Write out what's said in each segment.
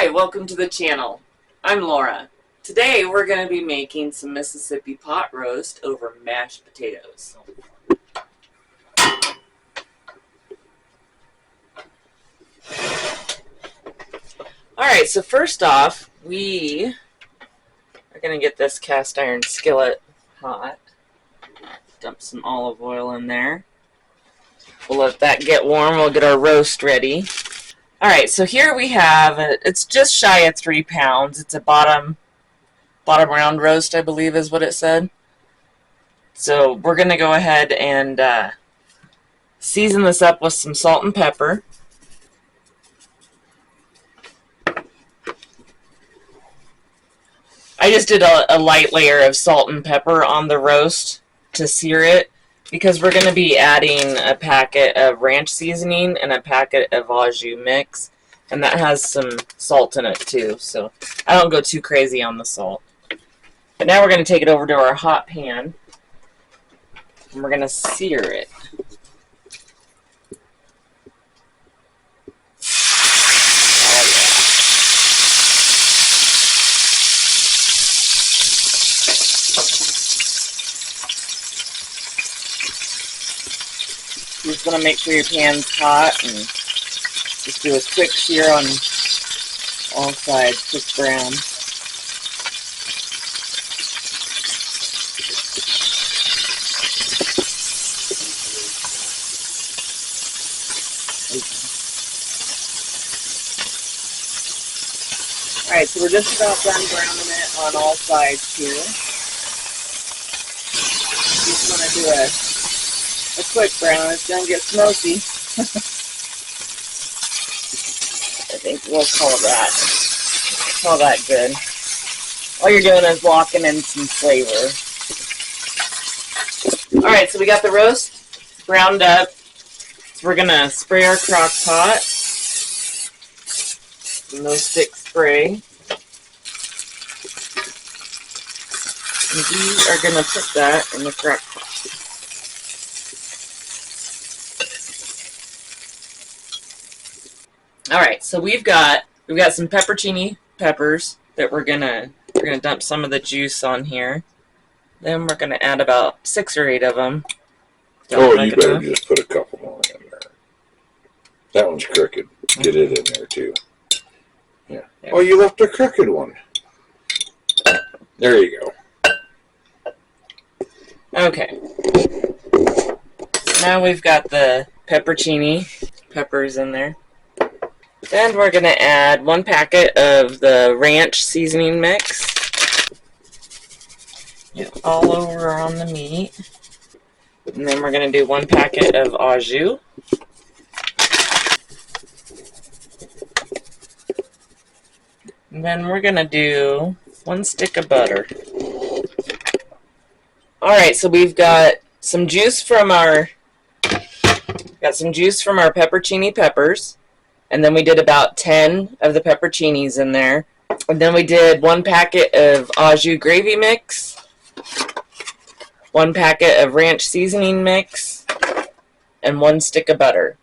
Hi, welcome to the channel. I'm Laura. Today we're going to be making some Mississippi pot roast over mashed potatoes. Alright, so first off, we are going to get this cast iron skillet hot. Dump some olive oil in there. We'll let that get warm. We'll get our roast ready. Alright, so here we have, it's just shy of 3 pounds. It's a bottom round roast, I believe is what it said. So we're going to go ahead and season this up with some salt and pepper. I just did a light layer of salt and pepper on the roast to sear it, because we're going to be adding a packet of ranch seasoning and a packet of au jus mix, and that has some salt in it too, so I don't go too crazy on the salt. But now we're going to take it over to our hot pan, and we're going to sear it. You just want to make sure your pan's hot and just do a quick sear on all sides, quick brown. Alright, so we're just about done browning it on all sides here. You just want to do a quick brown. It's going to get smoky. I think we'll call that good. All you're doing is locking in some flavor. Alright, so we got the roast browned up. So we're going to spray our crock pot. No stick spray. And we are going to put that in the crock pot. Alright, so we've got some pepperoncini peppers that we're gonna dump some of the juice on here. Then we're gonna add about 6 or 8 of them. You better just put a couple more in there. That one's crooked. Get it in there too. Yeah. Oh, you left a crooked one. There you go. Okay. So now we've got the pepperoncini peppers in there. Then we're going to add 1 packet of the ranch seasoning mix. Get all over on the meat. And then we're going to do 1 packet of au jus. And then we're going to do 1 stick of butter. Alright, so we've got some juice from our pepperoncini peppers. And then we did about 10 of the pepperoncinis in there. And then we did 1 packet of au jus gravy mix, 1 packet of ranch seasoning mix, and 1 stick of butter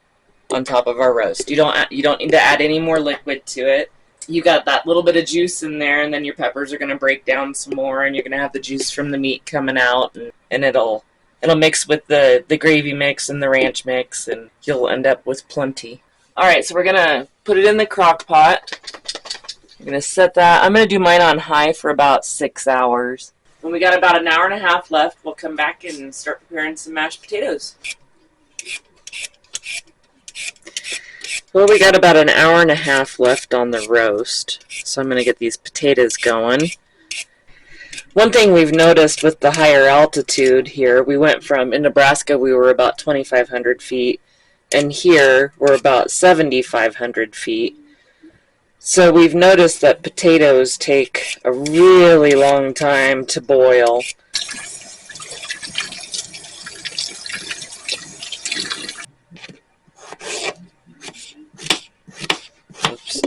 on top of our roast. You don't need to add any more liquid to it. You got that little bit of juice in there, and then your peppers are going to break down some more, and you're going to have the juice from the meat coming out, and it'll mix with the gravy mix and the ranch mix, and you'll end up with plenty. Alright, so we're going to put it in the crock pot. I'm going to set that. I'm going to do mine on high for about 6 hours. When we got about an hour and a half left, we'll come back and start preparing some mashed potatoes. Well, we got about an hour and a half left on the roast, so I'm going to get these potatoes going. One thing we've noticed with the higher altitude here, we went from, in Nebraska we were about 2,500 feet, and here we're about 7,500 feet. So we've noticed that potatoes take a really long time to boil. Oops.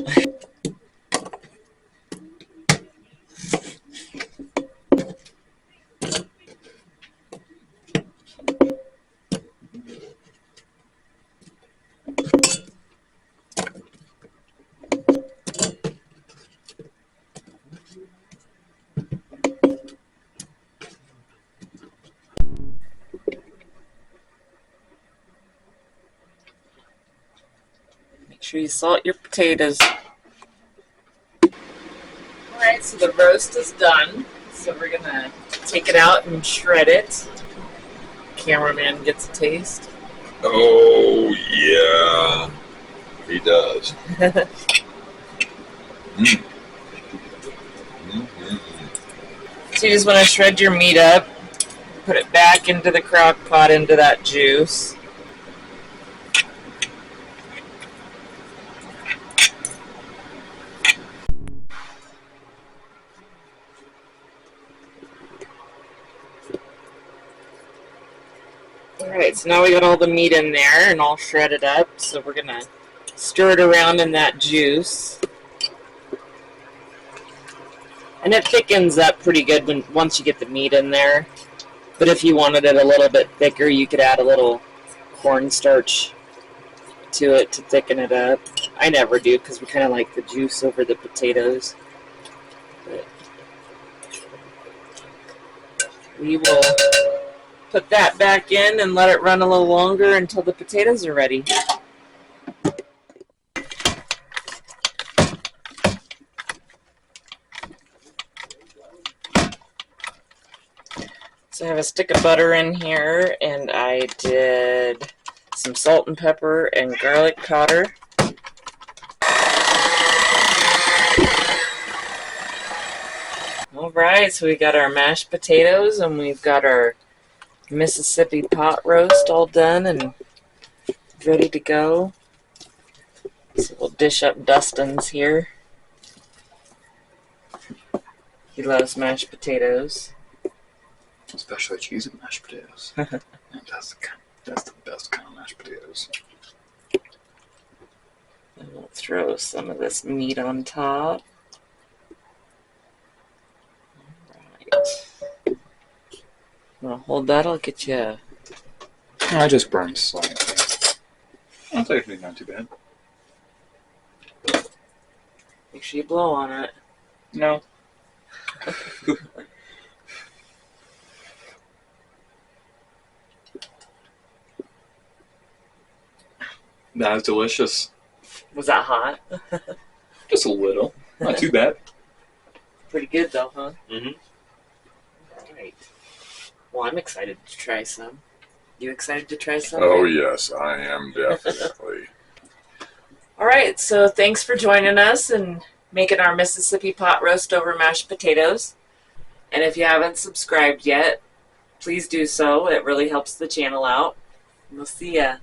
sure you salt your potatoes. Alright, so the roast is done. So we're gonna take it out and shred it. Cameraman gets a taste. Oh, yeah. He does. So you just want to shred your meat up, put it back into the crock pot, into that juice. Alright, so now we got all the meat in there and all shredded up, so we're going to stir it around in that juice. And it thickens up pretty good once you get the meat in there. But if you wanted it a little bit thicker, you could add a little cornstarch to it to thicken it up. I never do because we kind of like the juice over the potatoes. But we will put that back in and let it run a little longer until the potatoes are ready. So I have a stick of butter in here, and I did some salt and pepper and garlic powder. Alright, so we got our mashed potatoes and we've got our Mississippi pot roast all done and ready to go. So we'll dish up Dustin's here. He loves mashed potatoes. Especially cheesy mashed potatoes. That's the best kind of mashed potatoes. And we'll throw some of this meat on top. Alright. Wanna hold that? I'll get you. I just burned slightly. That's actually not too bad. Make sure you blow on it. No. That is delicious. Was that hot? Just a little. Not too bad. Pretty good though, huh? Mm-hmm. Alright. Well, I'm excited to try some. You excited to try some? Oh, yes, I am definitely. Alright, so thanks for joining us and making our Mississippi pot roast over mashed potatoes. And if you haven't subscribed yet, please do so. It really helps the channel out. We'll see ya.